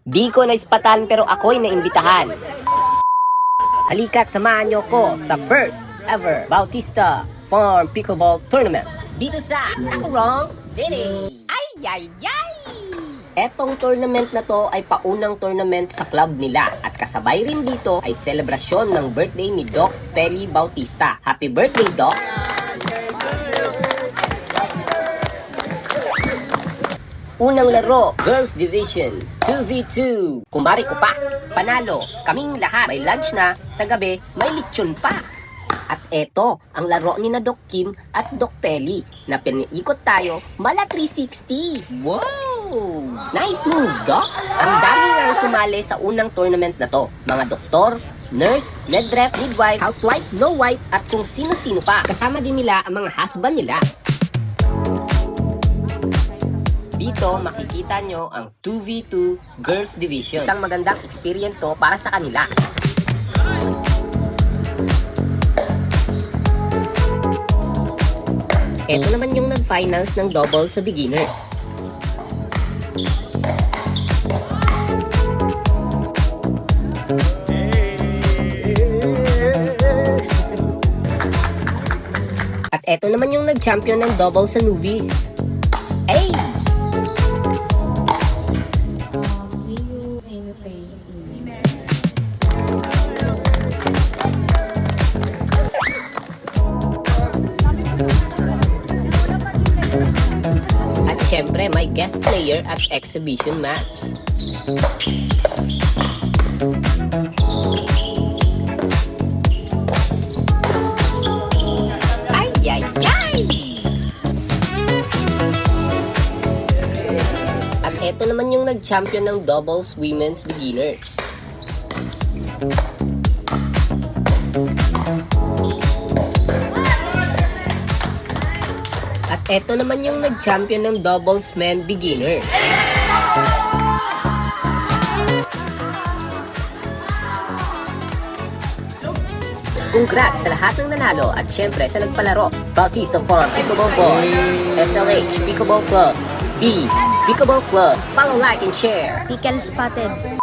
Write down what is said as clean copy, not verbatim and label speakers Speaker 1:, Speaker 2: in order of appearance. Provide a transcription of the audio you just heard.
Speaker 1: Di ko naispatan pero ako'y naimbitahan. Halika't samahan niyo ko sa first ever Bautista Farm Pickleball Tournament dito sa Tacorong City. Ay, ay, ay! Etong tournament na to ay paunang tournament sa club nila at kasabay rin dito ay selebrasyon ng birthday ni Doc Pelly Bautista. Happy birthday, Doc! Unang laro, Girls Division, 2v2. Kumari ko pa, panalo, kaming lahat. May lunch na, sa gabi, may lechon pa. At eto, ang laro ni na Doc Kim at Doc Pelly na piniikot tayo mala 360. Wow! Nice move, Doc! Ang dami nga sumali sa unang tournament na to. Mga doktor, nurse, medrep, midwife, housewife, no wife, at kung sino-sino pa. Kasama din nila ang mga husband nila. Dito makikita nyo ang 2v2 Girls Division. Isang magandang experience to para sa kanila. Ito naman yung nag-finals ng double sa beginners. At ito naman yung nag-champion ng double sa newbies. Ay! At syempre, may guest player at exhibition match. Ay, ay, ay! At eto naman yung nag-champion ng doubles women's beginners. At eto naman yung nag-champion ng doubles men beginners. Congrats sa lahat ng nanalo at syempre sa nagpalaro. Bautista Farm Pickleball Boys, SLH Pickleball Club, B Pickleball Club. Follow, like, and share.
Speaker 2: Pickle spotted.